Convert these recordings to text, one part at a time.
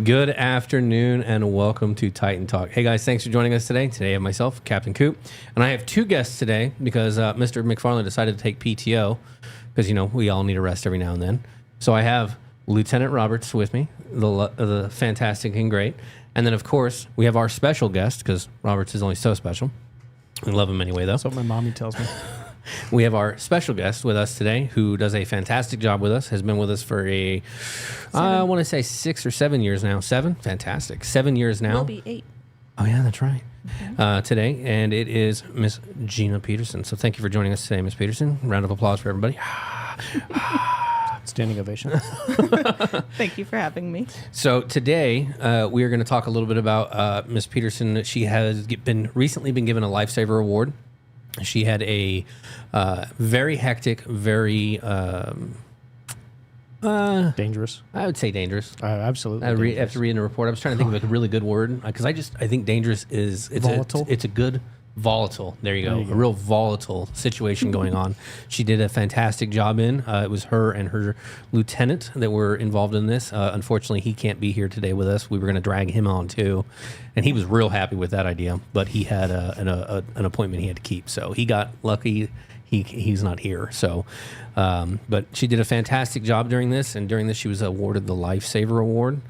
Good afternoon and welcome to Titan Talk. Hey guys, thanks for joining us today. Today I have myself, Captain Coop, and I have two guests today because Mr. McFarland decided to take PTO because, you know, we all need a rest every now and then. So I have Lieutenant Roberts with me, the fantastic and great. And then, of course, we have our special guest because Roberts is only so special. We love him anyway, though. That's what my mommy tells me. We have our special guest with us today who does a fantastic job with us, has been with us for I want to say 6 or 7 years now. 7? Fantastic. 7 years now. Will be 8. Oh, yeah, that's right. Today, and it is Miss Gina Peterson. So thank you for joining us today, Miss Peterson. Round of applause for everybody. Standing ovation. Thank you for having me. So today, we are going to talk a little bit about Miss Peterson. She has recently been given a Lifesaver Award. She had a very hectic, very Dangerous. I would say dangerous. Absolutely. After reading the report, I was trying to think of a really good word because I think dangerous is Volatile? It's a good volatile. There you go. A real volatile situation going on. She did a fantastic job in. It was her and her lieutenant that were involved in this. Unfortunately, he can't be here today with us. We were going to drag him on too, and he was real happy with that idea. But he had an appointment he had to keep, so he got lucky. He's not here. So, but she did a fantastic job during this, and during this she was awarded the Lifesaver Award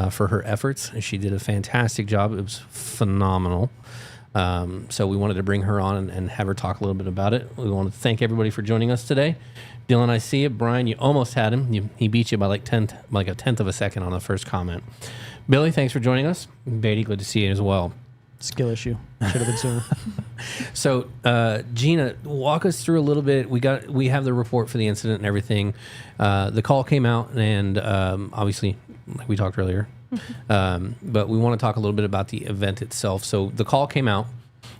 for her efforts. And she did a fantastic job. It was phenomenal. So we wanted to bring her on and have her talk a little bit about it. We want to thank everybody for joining us today. Dylan, I see it. Brian, you almost had him. He beat you by like a tenth of a second on the first comment. Billy, thanks for joining us. Beatty, good to see you as well. Skill issue. Should have been sooner. So, Gina, walk us through a little bit. We have the report for the incident and everything. The call came out, and obviously, like we talked earlier, but we want to talk a little bit about the event itself. So the call came out.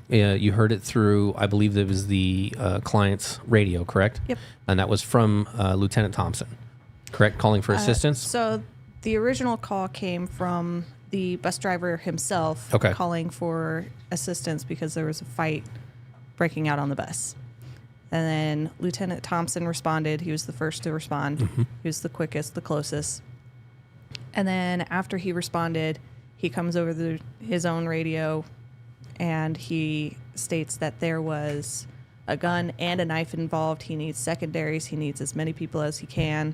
You heard it through, I believe it was the client's radio, correct? Yep. And that was from Lieutenant Thompson, correct? Calling for assistance? So the original call came from the bus driver himself calling for assistance because there was a fight breaking out on the bus. And then Lieutenant Thompson responded. He was the first to respond. Mm-hmm. He was the quickest, the closest. And then after he responded, he comes over his own radio and he states that there was a gun and a knife involved. He needs secondaries. He needs as many people as he can.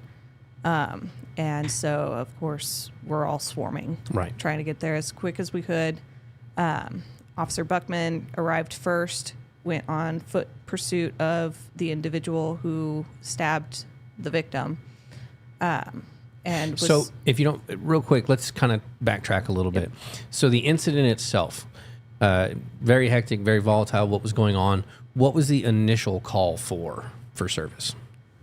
And so, of course, we're all swarming, right, trying to get there as quick as we could. Officer Buckman arrived first, went on foot pursuit of the individual who stabbed the victim. So if you don't, real quick, let's kind of backtrack a little bit. So the incident itself, very hectic, very volatile, what was going on? What was the initial call for service?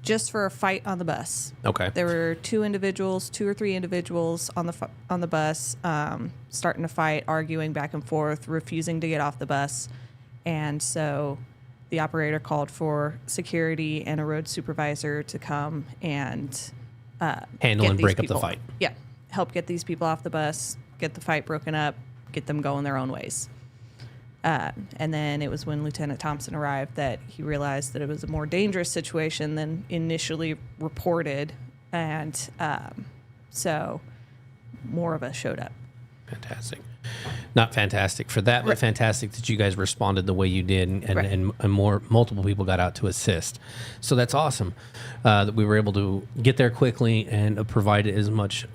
Just for a fight on the bus. Okay. There were two or three individuals on the bus, starting to fight, arguing back and forth, refusing to get off the bus. And so the operator called for security and a road supervisor to come and handle and break up the fight. Yeah. Help get these people off the bus, get the fight broken up, get them going their own ways. And then it was when Lieutenant Thompson arrived that he realized that it was a more dangerous situation than initially reported. And so more of us showed up. Fantastic. Not fantastic for that, but fantastic that you guys responded the way you did and multiple people got out to assist. So that's awesome that we were able to get there quickly and provide as much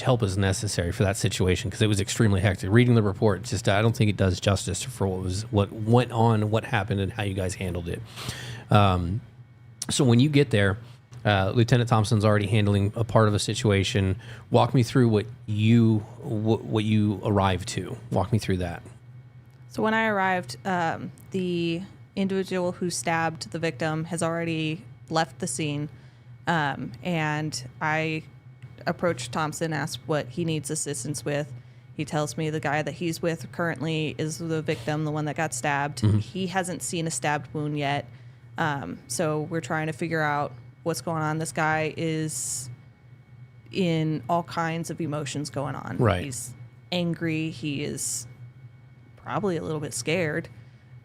help as necessary for that situation because it was extremely hectic. Reading the report, just I don't think it does justice for what went on, what happened, and how you guys handled it. So when you get there, Lieutenant Thompson's already handling a part of a situation. Walk me through what you arrived to. Walk me through that. So when I arrived, the individual who stabbed the victim has already left the scene, and I approached Thompson, asked what he needs assistance with. He tells me the guy that he's with currently is the victim, the one that got stabbed. Mm-hmm. He hasn't seen a stabbed wound yet, so we're trying to figure out what's going on. This guy is in all kinds of emotions going on. Right. He's angry. He is probably a little bit scared.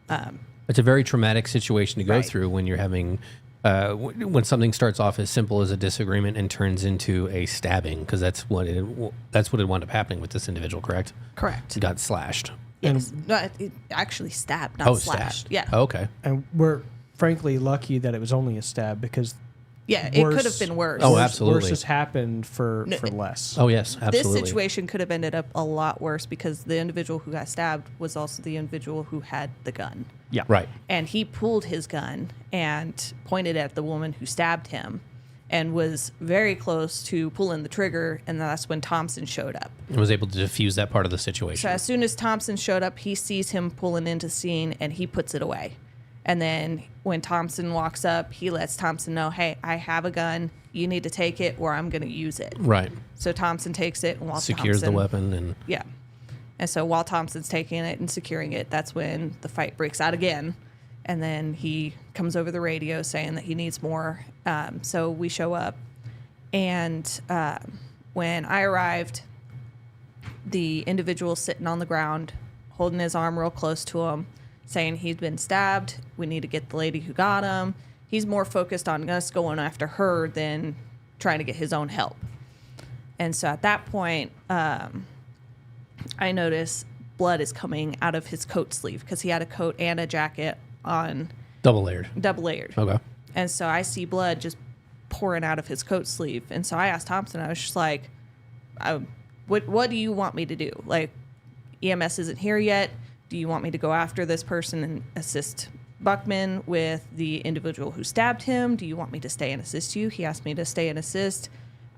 It's a very traumatic situation to go through when you're having when something starts off as simple as a disagreement and turns into a stabbing, because that's what it wound up happening with this individual, correct? Correct. He got slashed. Yes. No, it actually stabbed, not slashed. Stabbed. Yeah. Oh, okay. And we're frankly lucky that it was only a stab, because Yeah, it could have been worse. Oh, absolutely. Worse has happened for less. Oh, yes, absolutely. This situation could have ended up a lot worse because the individual who got stabbed was also the individual who had the gun. Yeah. Right. And he pulled his gun and pointed at the woman who stabbed him and was very close to pulling the trigger, and that's when Thompson showed up. And was able to defuse that part of the situation. So as soon as Thompson showed up, he sees him pulling into scene, and he puts it away. And then when Thompson walks up, he lets Thompson know, hey, I have a gun. You need to take it or I'm going to use it. Right. So Thompson takes it and while Secures the weapon. And yeah. And so while Thompson's taking it and securing it, that's when the fight breaks out again. And then he comes over the radio saying that he needs more. So we show up. And when I arrived, the individual sitting on the ground, holding his arm real close to him, saying he's been stabbed. We need to get the lady who got him. He's more focused on us going after her than trying to get his own help. And so at that point, I notice blood is coming out of his coat sleeve because he had a coat and a jacket on. double layered. Okay. And so I see blood just pouring out of his coat sleeve. And so I asked Thompson, I was just like, what do you want me to do? Like, EMS isn't here yet. Do you want me to go after this person and assist Buckman with the individual who stabbed him? Do you want me to stay and assist you? He asked me to stay and assist.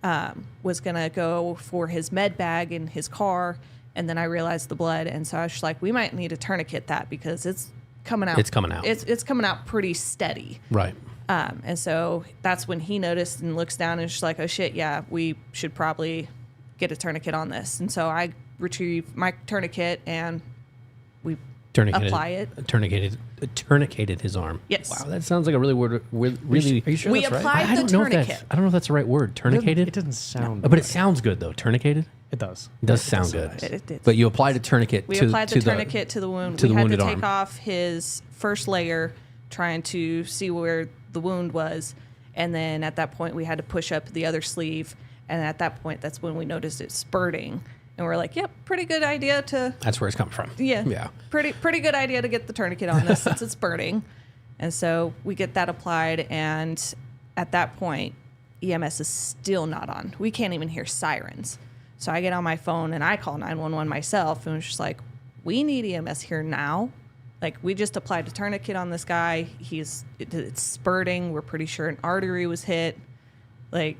Was going to go for his med bag in his car. And then I realized the blood. And so I was just like, we might need to tourniquet that because it's coming out. It's coming out. It's coming out pretty steady. Right. And so that's when he noticed and looks down and is just like, oh shit, yeah, we should probably get a tourniquet on this. And so I retrieve my tourniquet and we apply it. Tourniqueted his arm. Yes. Wow, that sounds like a really word. Really, Are you sure we that's right? applied I the don't know if tourniquet. I don't know if that's the right word. Tourniqueted. It doesn't sound. But it sounds good though. Tourniqueted. It does. It does sound good. It did. But you applied a tourniquet. We to, applied to the tourniquet to the wound. to We the had to wounded take arm. off his first layer, trying to see where the wound was. And then at that point, we had to push up the other sleeve. And at that point, that's when we noticed it spurting. And we're like, yep, pretty good idea to... That's where it's coming from. Yeah. Yeah. Pretty good idea to get the tourniquet on this since it's spurting. And so we get that applied. And at that point, EMS is still not on. We can't even hear sirens. So I get on my phone and I call 911 myself. And it's just like, we need EMS here now. Like, we just applied a tourniquet on this guy. It's spurting. We're pretty sure an artery was hit. Like,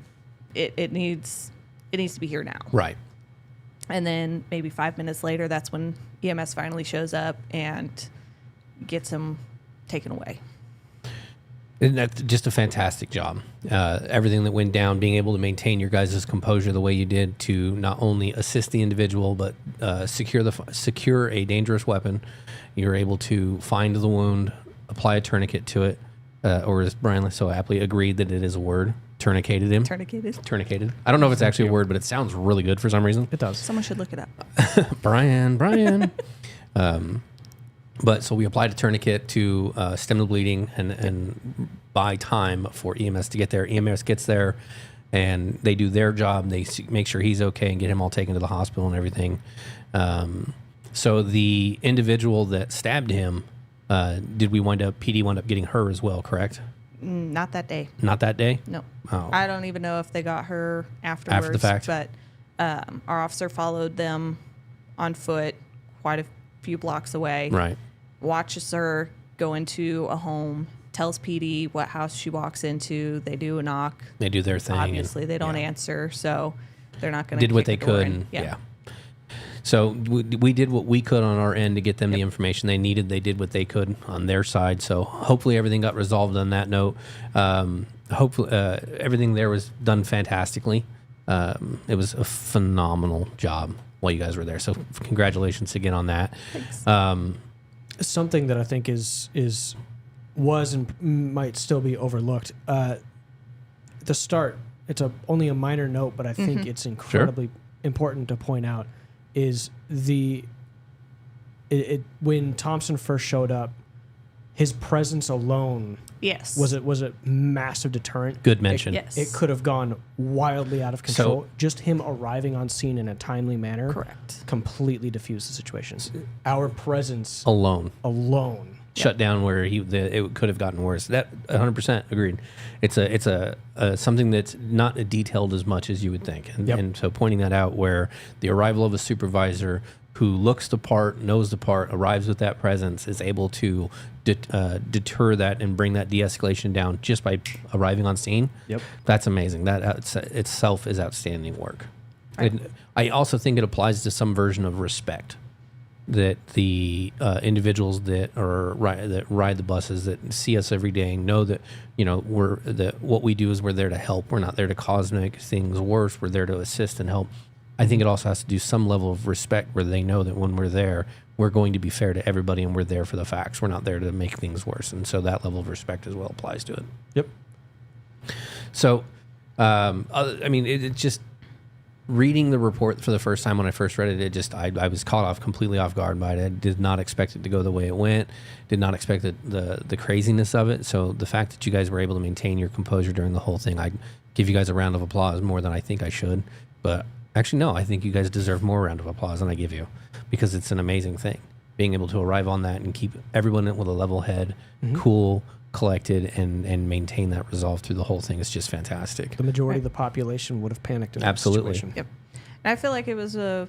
it needs to be here now. Right. And then maybe 5 minutes later, that's when EMS finally shows up and gets him taken away. And that's just a fantastic job. Everything that went down, being able to maintain your guys' composure the way you did to not only assist the individual, but secure a dangerous weapon. You're able to find the wound, apply a tourniquet to it, or as Brian so aptly agreed that it is a word, tourniqueted him. Tourniqueted. I don't know if it's actually a word, but it sounds really good for some reason. It does. Someone should look it up. Brian. But so we applied a tourniquet to stem the bleeding and buy time for EMS to get there. EMS gets there and they do their job. They make sure he's okay and get him all taken to the hospital and everything. So the individual that stabbed him, PD wind up getting her as well, correct? Not that day. Not that day? No. Oh. I don't even know if they got her afterwards. After the fact? But our officer followed them on foot quite a few blocks away. Right. Watches her go into a home, tells PD what house she walks into. They do a knock. They do their thing. Obviously, they don't answer, so they're not going to did what they could. And, yeah. So we did what we could on our end to get them the information they needed. They did what they could on their side. So hopefully everything got resolved on that note. Hopefully everything there was done fantastically. It was a phenomenal job while you guys were there. So congratulations again on that. Thanks. Something that I think was and might still be overlooked. The start, it's only a minor note, but I think it's incredibly important to point out, is when Thompson first showed up, his presence alone Yes. was a massive deterrent. Good mention. Yes. It could have gone wildly out of control. Just him arriving on scene in a timely manner, Correct. completely diffused the situation. Our presence Alone. shut down where it could have gotten worse. That 100% agreed. It's a something that's not detailed as much as you would think, and so pointing that out, where the arrival of a supervisor who looks the part, knows the part, arrives with that presence, is able to deter that and bring that de-escalation down just by arriving on scene. Yep, that's amazing. That itself is outstanding work. Right. And I also think it applies to some version of respect that the individuals that ride the buses, that see us every day, know that what we do is we're there to help. We're not there to cause make things worse. We're there to assist and help. I think it also has to do some level of respect where they know that when we're there, we're going to be fair to everybody and we're there for the facts. We're not there to make things worse. And so that level of respect as well applies to it. Yep. So, it just reading the report for the first time when I first read it, I was caught completely off guard by it. I did not expect it to go the way it went. Did not expect the craziness of it. So the fact that you guys were able to maintain your composure during the whole thing, I give you guys a round of applause, more than I think I should. But actually, no, I think you guys deserve more round of applause than I give you, because it's an amazing thing. Being able to arrive on that and keep everyone with a level head, cool, collected, and maintain that resolve through the whole thing is just fantastic. The majority of the population would have panicked in that situation. Yep. And I feel like it was a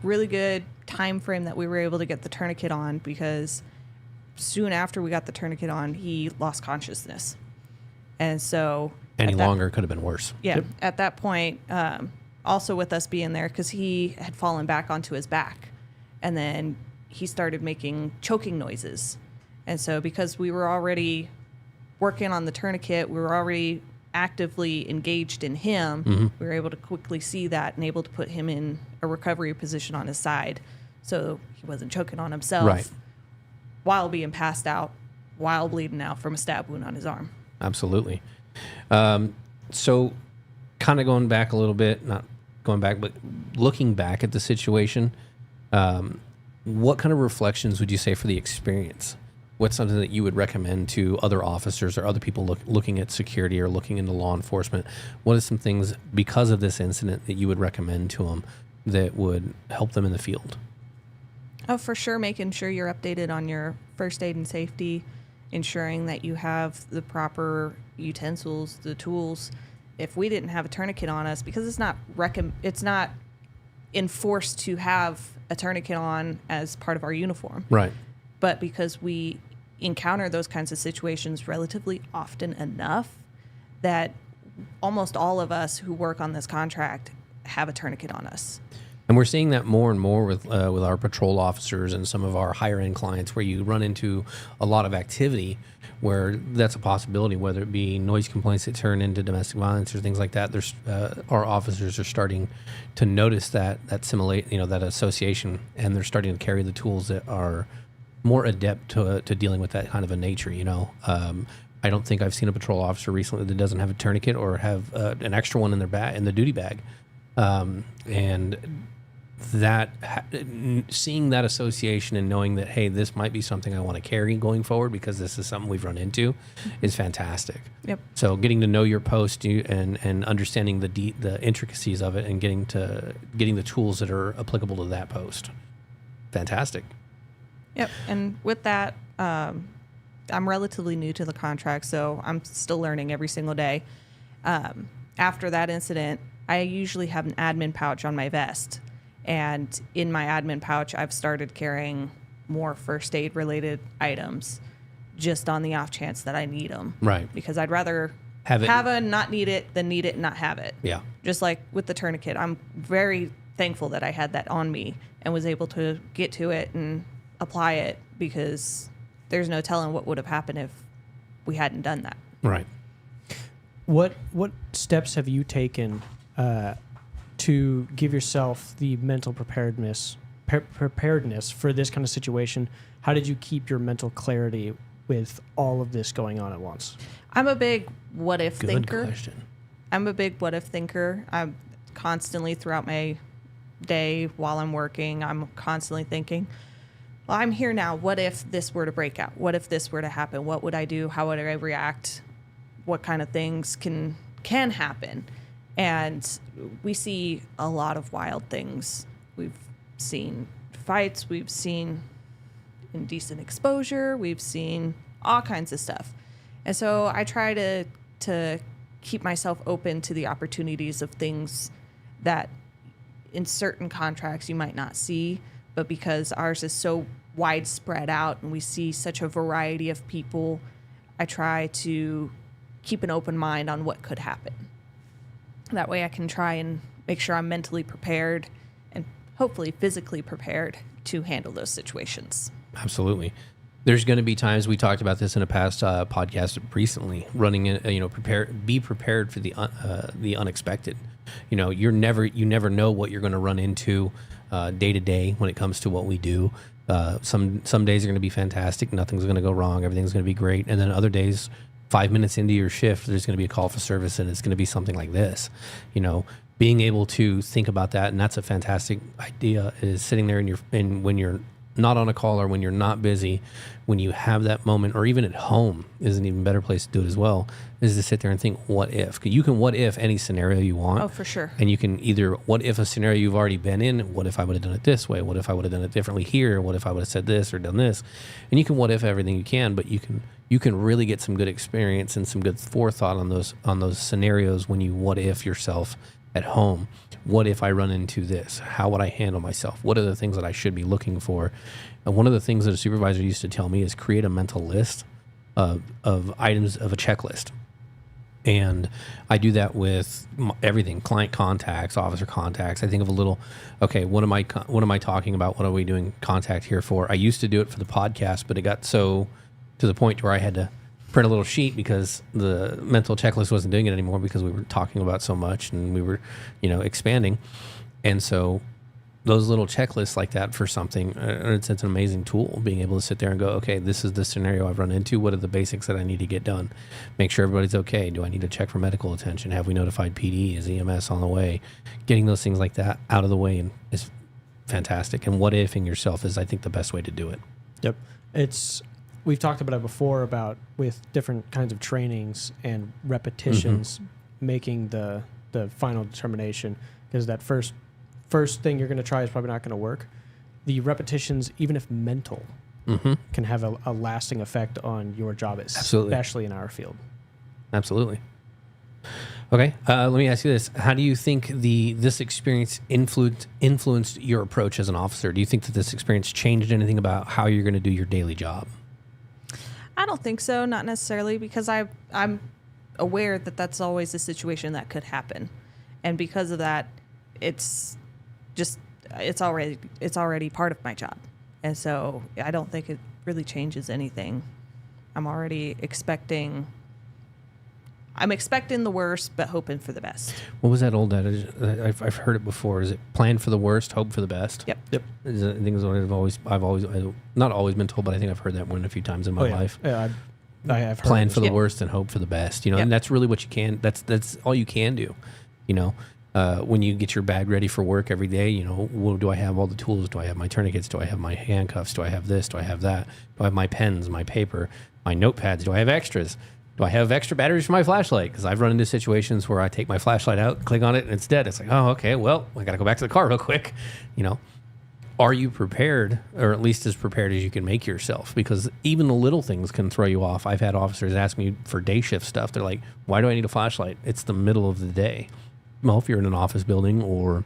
really good time frame that we were able to get the tourniquet on, because soon after we got the tourniquet on, he lost consciousness. And so... Any longer could have been worse. Yeah. Yep. At that point, also with us being there, because he had fallen back onto his back, and then he started making choking noises. And so because we were already working on the tourniquet, we were already actively engaged in him, we were able to quickly see that and able to put him in a recovery position on his side so he wasn't choking on himself while being passed out, while bleeding out from a stab wound on his arm. Absolutely. So kind of going back a little bit, not going back, but looking back at the situation, what kind of reflections would you say for the experience? What's something that you would recommend to other officers or other people looking at security or looking into law enforcement? What are some things because of this incident that you would recommend to them that would help them in the field? Oh, for sure, making sure you're updated on your first aid and safety, ensuring that you have the proper utensils, the tools. If we didn't have a tourniquet on us, because it's not enforced to have a tourniquet on as part of our uniform. Right. But because we encounter those kinds of situations relatively often enough that almost all of us who work on this contract have a tourniquet on us. And we're seeing that more and more with our patrol officers and some of our higher end clients, where you run into a lot of activity where that's a possibility, whether it be noise complaints that turn into domestic violence or things like that. There's our officers are starting to notice that association, and they're starting to carry the tools that are more adept to dealing with that kind of a nature. I don't think I've seen a patrol officer recently that doesn't have a tourniquet or have an extra one in their bag, in the duty bag, and that seeing that association and knowing that, hey, this might be something I want to carry going forward because this is something we've run into, is fantastic. Yep. So getting to know your post and understanding the intricacies of it and getting the tools that are applicable to that post, fantastic. Yep. And with that, I'm relatively new to the contract, so I'm still learning every single day. After that incident, I usually have an admin pouch on my vest. And in my admin pouch, I've started carrying more first aid related items just on the off chance that I need them. Right. Because I'd rather have a not need it than need it and not have it. Yeah. Just like with the tourniquet, I'm very thankful that I had that on me and was able to get to it and apply it, because there's no telling what would have happened if we hadn't done that. Right. What steps have you taken to give yourself the mental preparedness for this kind of situation? How did you keep your mental clarity with all of this going on at once? I'm a big what if thinker. Good question. I'm a big what if thinker. I'm constantly throughout my day while I'm working, I'm constantly thinking, well, I'm here now. What if this were to break out? What if this were to happen? What would I do? How would I react? What kind of things can happen? And we see a lot of wild things. We've seen fights. We've seen indecent exposure. We've seen all kinds of stuff. And so I try to keep myself open to the opportunities of things that in certain contracts you might not see, but because ours is so widespread out and we see such a variety of people, I try to keep an open mind on what could happen. That way I can try and make sure I'm mentally prepared and hopefully physically prepared to handle those situations. Absolutely. There's going to be times, we talked about this in a past podcast recently, be prepared for the unexpected. You never know what you're going to run into day to day when it comes to what we do. Some days are going to be fantastic. Nothing's going to go wrong. Everything's going to be great. And then other days, 5 minutes into your shift, there's going to be a call for service, and it's going to be something like this. Being able to think about that, and that's a fantastic idea, is sitting there and when you're not on a call or when you're not busy, when you have that moment, or even at home is an even better place to do it as well, is to sit there and think, what if? You can what if any scenario you want. Oh, for sure. And you can either what if a scenario you've already been in, what if I would have done it this way? What if I would have done it differently here? What if I would have said this or done this? And you can what if everything you can, but you can really get some good experience and some good forethought on those scenarios when you what if yourself at home. What if I run into this? How would I handle myself? What are the things that I should be looking for? And one of the things that a supervisor used to tell me is create a mental list of items of a checklist. And I do that with everything: client contacts, officer contacts. I think of a little, okay, what am I talking about? What are we doing contact here for? I used to do it for the podcast, but it got so to the point where I had to print a little sheet because the mental checklist wasn't doing it anymore because we were talking about so much and we were, expanding. And so those little checklists like that for something, it's an amazing tool, being able to sit there and go, okay, this is the scenario I've run into. What are the basics that I need to get done? Make sure everybody's okay. Do I need to check for medical attention? Have we notified PD? Is EMS on the way? Getting those things like that out of the way is fantastic. And what ifing yourself is, I think, the best way to do it. Yep. We've talked about it before about with different kinds of trainings and repetitions, making the final determination, because that first thing you're going to try is probably not going to work. The repetitions, even if mental, can have a lasting effect on your job, especially in our field. Absolutely. Okay, let me ask you this. How do you think this experience influenced your approach as an officer? Do you think that this experience changed anything about how you're going to do your daily job? I don't think so, not necessarily, because I'm aware that that's always a situation that could happen. And because of that, it's already part of my job. And so I don't think it really changes anything. I'm expecting the worst, but hoping for the best. What was that old adage? I've heard it before. Is it plan for the worst, hope for the best? Yep. I think is what I've always not always been told, but I think I've heard that one a few times in my life. Yeah, I have heard plan for the worst and hope for the best. And that's really what you can. That's all you can do. When you get your bag ready for work every day, do I have all the tools? Do I have my tourniquets? Do I have my handcuffs? Do I have this? Do I have that? Do I have my pens, my paper, my notepads? Do I have extras? Do I have extra batteries for my flashlight? Because I've run into situations where I take my flashlight out, click on it, and it's dead. It's like, oh, okay, well, I got to go back to the car real quick. Are you prepared, or at least as prepared as you can make yourself? Because even the little things can throw you off. I've had officers ask me for day shift stuff. They're like, why do I need a flashlight? It's the middle of the day. Well, if you're in an office building or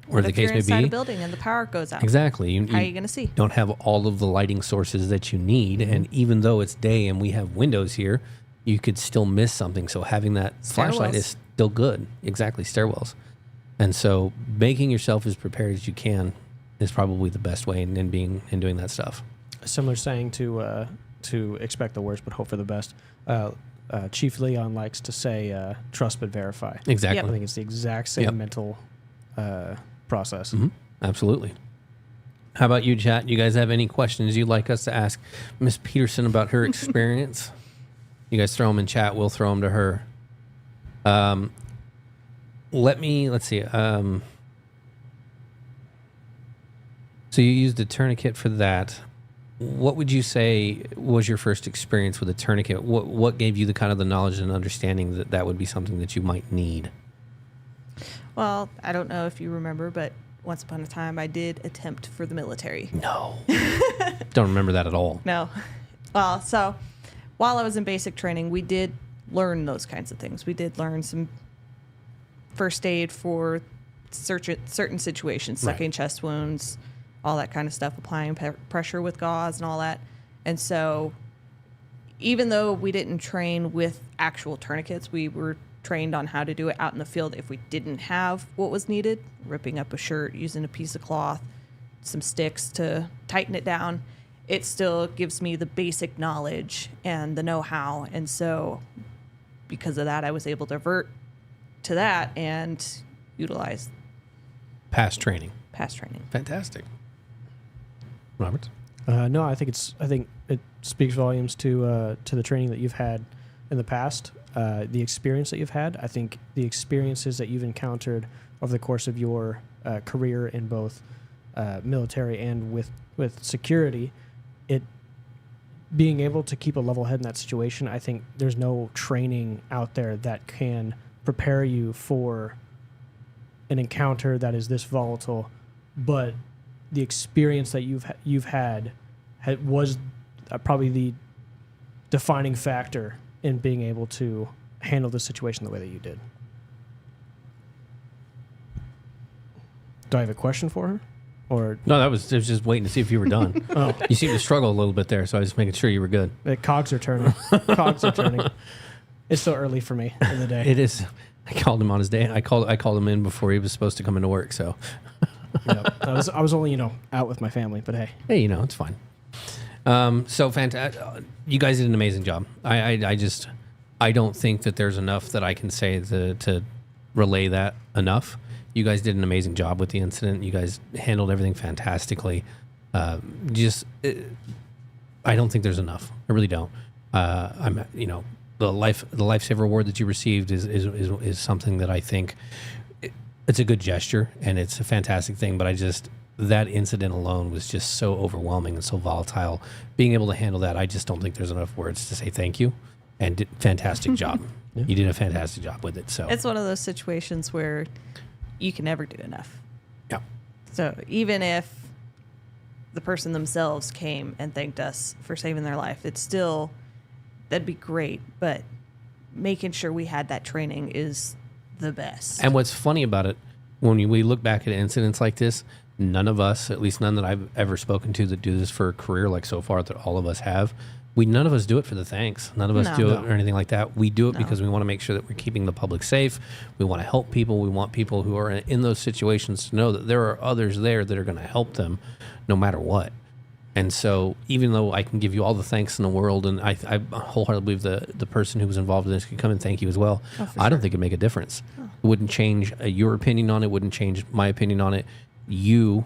the case may be. If you're inside a building and the power goes out. Exactly. How are you going to see? Don't have all of the lighting sources that you need. And even though it's day and we have windows here, you could still miss something. So having that flashlight is still good. Exactly. Stairwells. And so making yourself as prepared as you can is probably the best way in doing that stuff. A similar saying to expect the worst but hope for the best. Chief Leon likes to say, trust but verify. Exactly. Yep. I think it's the exact same mental process. Mm-hmm. Absolutely. How about you, chat? You guys have any questions you'd like us to ask Miss Peterson about her experience? You guys throw them in chat. We'll throw them to her. Let's see. So you used a tourniquet for that. What would you say was your first experience with a tourniquet? What gave you the kind of the knowledge and understanding that that would be something that you might need? Well, I don't know if you remember, but once upon a time I did attempt for the military. No. Don't remember that at all. No. Well, so while I was in basic training, we did learn those kinds of things. We did learn some first aid for certain situations, sucking chest wounds, all that kind of stuff, applying pressure with gauze and all that. And so even though we didn't train with actual tourniquets, we were trained on how to do it out in the field if we didn't have what was needed, ripping up a shirt, using a piece of cloth, some sticks to tighten it down. It still gives me the basic knowledge and the know-how. And so because of that, I was able to revert to that and utilize past training. Fantastic. Robert? No, I think it speaks volumes to the training that you've had in the past, the experience that you've had. I think the experiences that you've encountered over the course of your career in both military and with security, it being able to keep a level head in that situation. I think there's no training out there that can prepare you for an encounter that is this volatile, but the experience that you've had was probably the defining factor in being able to handle the situation the way that you did. Do I have a question for her? Or no, it was just waiting to see if you were done. Oh. You seemed to struggle a little bit there, so I was just making sure you were good. The cogs are turning. It's still early for me in the day. It is. I called him on his day. I called him in before he was supposed to come into work. So, I was only out with my family, but hey, it's fine. So fantastic. You guys did an amazing job. I don't think that there's enough that I can say to relay that enough. You guys did an amazing job with the incident. You guys handled everything fantastically. I don't think there's enough. I really don't. The lifesaver award that you received is something that I think it's a good gesture and it's a fantastic thing. But that incident alone was just so overwhelming and so volatile. Being able to handle that, I just don't think there's enough words to say thank you and fantastic job. Yeah. You did a fantastic job with it. So it's one of those situations where you can never do enough. Yeah. So even if the person themselves came and thanked us for saving their life, that'd be great. But making sure we had that training is the best. And what's funny about it, when we look back at incidents like this, none of us, at least none that I've ever spoken to that do this for a career like so far that all of us have, none of us do it for the thanks. None of us do it or anything like that. We do it because we want to make sure that we're keeping the public safe. We want to help people. We want people who are in those situations to know that there are others there that are going to help them no matter what. And so even though I can give you all the thanks in the world, and I wholeheartedly believe the person who was involved in this can come and thank you as well, I don't think it'd make a difference. It wouldn't change your opinion on it, wouldn't change my opinion on it. You,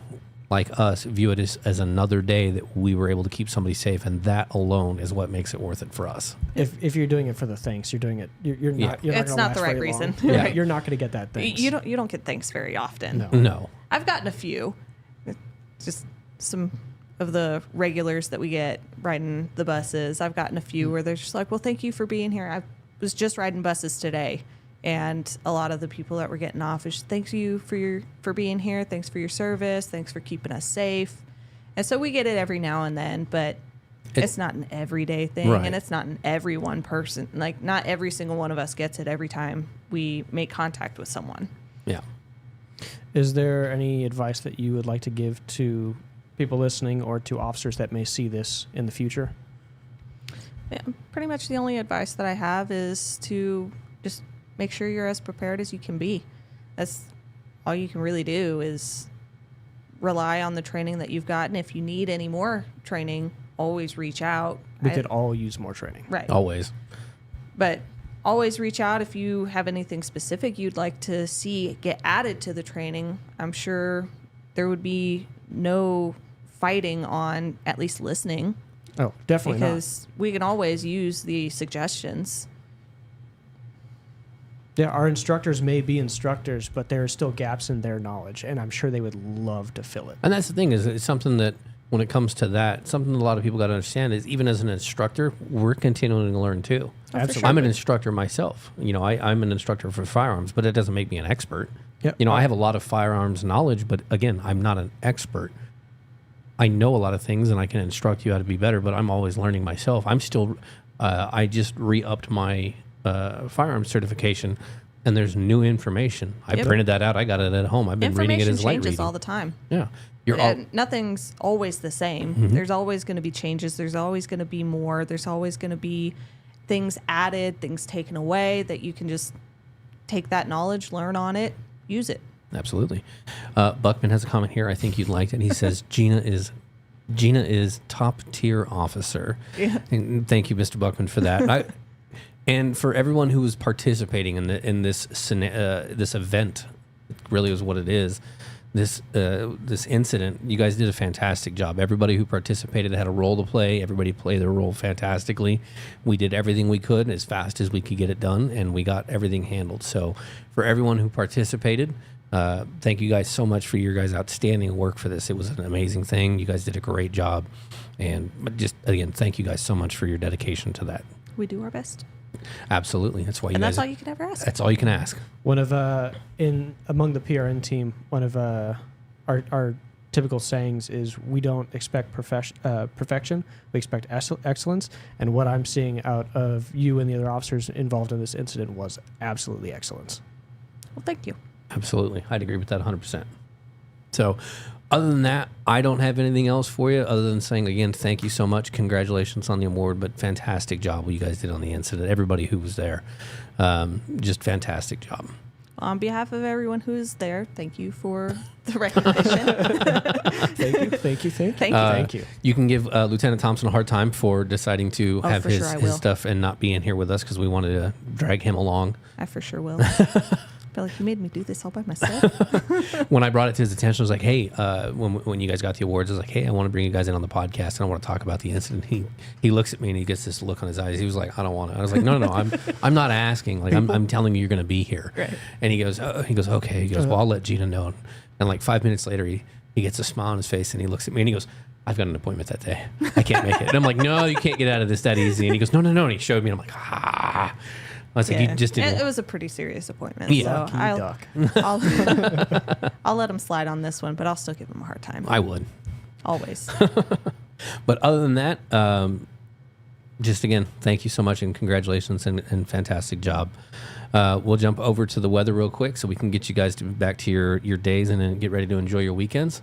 like us, view it as another day that we were able to keep somebody safe, and that alone is what makes it worth it for us. If you're doing it for the thanks, you're doing it. You're not. It's not the right reason. Yeah, you're not going to get that thanks. You don't get thanks very often. No. I've gotten a few. Just some of the regulars that we get riding the buses. I've gotten a few where they're just like, "Well, thank you for being here. I was just riding buses today." And a lot of the people that were getting off is thank you for being here. Thanks for your service. Thanks for keeping us safe. And so we get it every now and then, but it's not an everyday thing. Right. And it's not an every one person. Like not every single one of us gets it every time we make contact with someone. Yeah. Is there any advice that you would like to give to people listening or to officers that may see this in the future? Yeah, pretty much the only advice that I have is to just make sure you're as prepared as you can be. That's all you can really do is rely on the training that you've gotten. If you need any more training, always reach out. We could all use more training. Right. Always. But always reach out if you have anything specific you'd like to see get added to the training. I'm sure there would be no fighting on at least listening. Oh, definitely because we can always use the suggestions. Yeah, our instructors may be instructors, but there are still gaps in their knowledge, and I'm sure they would love to fill it. And that's the thing is it's something that when it comes to that, something a lot of people got to understand is even as an instructor, we're continuing to learn too. Absolutely. I'm an instructor myself. I'm an instructor for firearms, but it doesn't make me an expert. Yep. I have a lot of firearms knowledge, but again, I'm not an expert. I know a lot of things and I can instruct you how to be better, but I'm always learning myself. I'm still, I just re-upped my firearms certification, and there's new information. I printed that out. I got it at home. I've been reading it as light reading. Changes all the time. Yeah. Nothing's always the same. There's always going to be changes. There's always going to be more. There's always going to be things added, things taken away that you can just take that knowledge, learn on it, use it. Absolutely. Buckman has a comment here. I think you'd like it. He says, Gina is top tier officer. Yeah. And thank you, Mr. Buckman, for that. And for everyone who was participating in this event, really is what it is. This incident, you guys did a fantastic job. Everybody who participated had a role to play. Everybody played their role fantastically. We did everything we could as fast as we could get it done, and we got everything handled. So for everyone who participated, thank you guys so much for your guys' outstanding work for this. It was an amazing thing. You guys did a great job. And just, again, thank you guys so much for your dedication to that. We do our best. Absolutely. That's why and that's all you can ever ask. That's all you can ask. One of among the PRN team, one of our typical sayings is we don't expect perfection, we expect excellence. And what I'm seeing out of you and the other officers involved in this incident was absolutely excellence. Well, thank you. Absolutely. I'd agree with that 100%. So other than that, I don't have anything else for you other than saying, again, thank you so much. Congratulations on the award, but fantastic job what you guys did on the incident. Everybody who was there, just fantastic job. On behalf of everyone who is there, thank you for the recognition. Thank you. You can give Lieutenant Thompson a hard time for deciding to have his stuff and not being here with us because we wanted to drag him along. I for sure will. I feel like you made me do this all by myself. When I brought it to his attention, I was like, hey, when you guys got the awards, I was like, hey, I want to bring you guys in on the podcast and I want to talk about the incident. He looks at me and he gets this look on his eyes. He was like, I don't want to. I was like, no, I'm not asking. Like, I'm telling you, you're going to be here. Right. And he goes, okay. He goes, well, I'll let Gina know. And like 5 minutes later, he gets a smile on his face and he looks at me and he goes, I've got an appointment that day. I can't make it. And I'm like, no, you can't get out of this that easy. And he goes, no. And he showed me and I'm like, I was like, he just didn't. It was a pretty serious appointment. Yeah. So I'll let him slide on this one, but I'll still give him a hard time. I would. Always. But other than that, just again, thank you so much and congratulations and fantastic job. We'll jump over to the weather real quick so we can get you guys back to your days and then get ready to enjoy your weekends.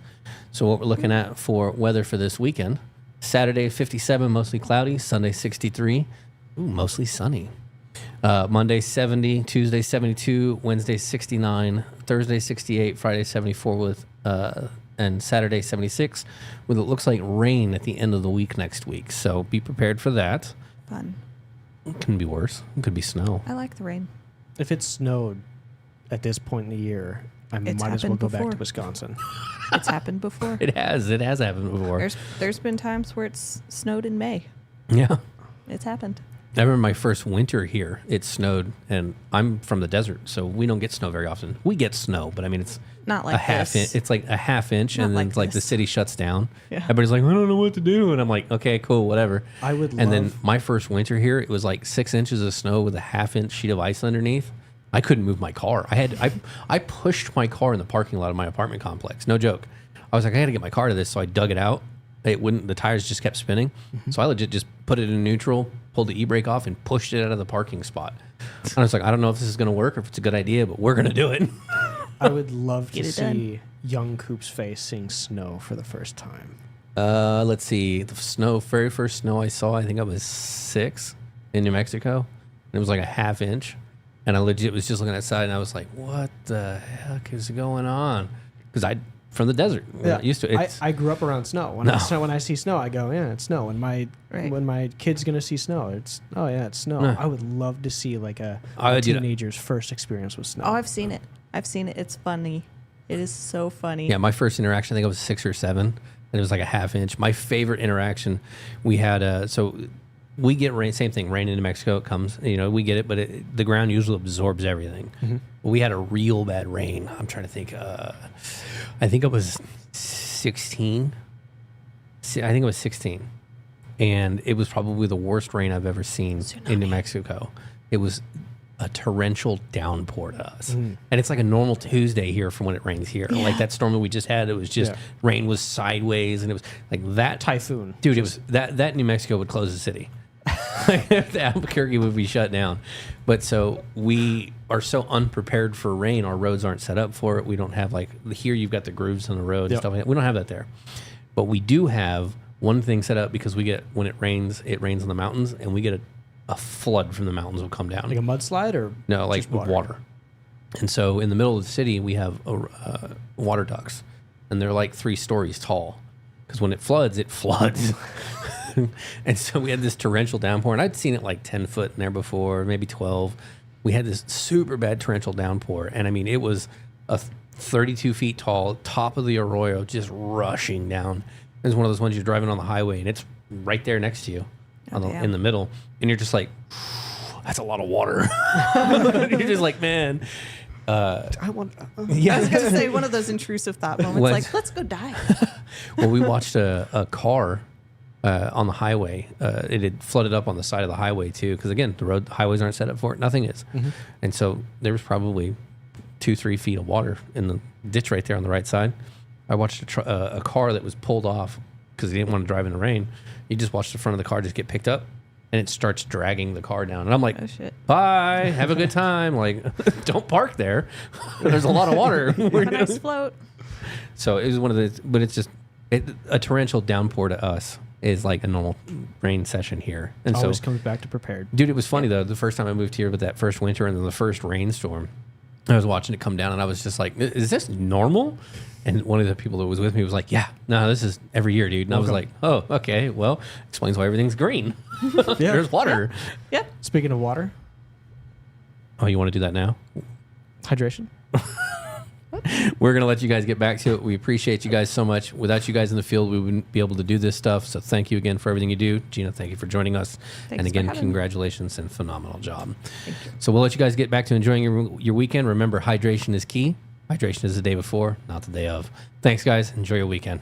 So what we're looking at for weather for this weekend, Saturday 57, mostly cloudy, Sunday 63, mostly sunny. Monday 70, Tuesday 72, Wednesday 69, Thursday 68, Friday 74 and Saturday 76 with it looks like rain at the end of the week next week. So be prepared for that. Fun. It can be worse. It could be snow. I like the rain. If it snowed at this point in the year, I might as well go back to Wisconsin. It's happened before. It has happened before. There's been times where it's snowed in May. Yeah. It's happened. I remember my first winter here, it snowed, and I'm from the desert, so we don't get snow very often. We get snow, but I mean, it's not like a half inch. It's like a half inch, and then like the city shuts down. Yeah. Everybody's like, I don't know what to do. And I'm like, okay, cool, whatever. And then my first winter here, it was like 6 inches of snow with a half-inch sheet of ice underneath. I couldn't move my car. I pushed my car in the parking lot of my apartment complex. No joke. I was like, I got to get my car to this, so I dug it out. It wouldn't. The tires just kept spinning. Mm-hmm. So I legit just put it in neutral, pulled the e-brake off, and pushed it out of the parking spot. And I was like, I don't know if this is going to work or if it's a good idea, but we're going to do it. I would love to see young Coop's face seeing snow for the first time. Let's see. The very first snow I saw, I think I was 6 in New Mexico. And it was like a half inch. And I legit was just looking outside, and I was like, what the heck is going on? Because from the desert. Yeah. Used to. I grew up around snow. When I see snow, I go, yeah, it's snow. When my kid's gonna see snow, it's snow. No. I would love to see like a teenager's first experience with snow. Oh, I've seen it. It's funny. It is so funny. Yeah, my first interaction, I think I was 6 or 7, and it was like a half inch. My favorite interaction we had. So we get rain. Same thing. Rain in New Mexico. It comes. We get it, but the ground usually absorbs everything. Mm-hmm. We had a real bad rain. I'm trying to think. I think it was 16 I think it was 16. And it was probably the worst rain I've ever seen in New Mexico. It was a torrential downpour to us. And it's like a normal Tuesday here from when it rains here. Like that storm that we just had, it was just rain was sideways, and it was like that typhoon. Dude, it was that New Mexico would close the city. The Albuquerque would be shut down. But so we are so unprepared for rain. Our roads aren't set up for it. We don't have like here you've got the grooves in the road and stuff like that. We don't have that there. But we do have one thing set up because we get when it rains on the mountains, and we get a flood from the mountains will come down. Like a mudslide or no, like water. And so in the middle of the city, we have water ducts, and they're like 3 stories tall because when it floods, it floods. And so we had this torrential downpour, and I'd seen it like 10 foot in there before, maybe 12. We had this super bad torrential downpour, and I mean, it was a 32 feet tall, top of the arroyo, just rushing down. It was one of those ones you're driving on the highway, and it's right there next to you in the middle, and you're just like, that's a lot of water. You're just like, man. I want. I was going to say one of those intrusive thought moments, like, let's go die. Well, we watched a car on the highway. It had flooded up on the side of the highway too, because again, the highways aren't set up for it. Nothing is, and so there was probably 2-3 feet of water in the ditch right there on the right side. I watched a car that was pulled off because he didn't want to drive in the rain. You just watched the front of the car just get picked up, and it starts dragging the car down. And I'm like, oh, shit. Bye, have a good time. Like, don't park there. There's a lot of water. Have a nice float. So it was one of the, but it's just a torrential downpour to us is like a normal rain session here. And always so comes back to prepared. Dude, it was funny though. The first time I moved here with that first winter and then the first rainstorm, I was watching it come down, and I was just like, is this normal? And one of the people that was with me was like, yeah, no, this is every year, dude. And I was like, oh, okay, well, explains why everything's green. There's water. Yeah. Speaking of water. Oh, you want to do that now? Hydration. We're going to let you guys get back to it. We appreciate you guys so much. Without you guys in the field, we wouldn't be able to do this stuff. So thank you again for everything you do. Gina, thank you for joining us. Thanks, and again, congratulations and phenomenal job. Thank you. So we'll let you guys get back to enjoying your weekend. Remember, hydration is key. Hydration is the day before, not the day of. Thanks, guys. Enjoy your weekend.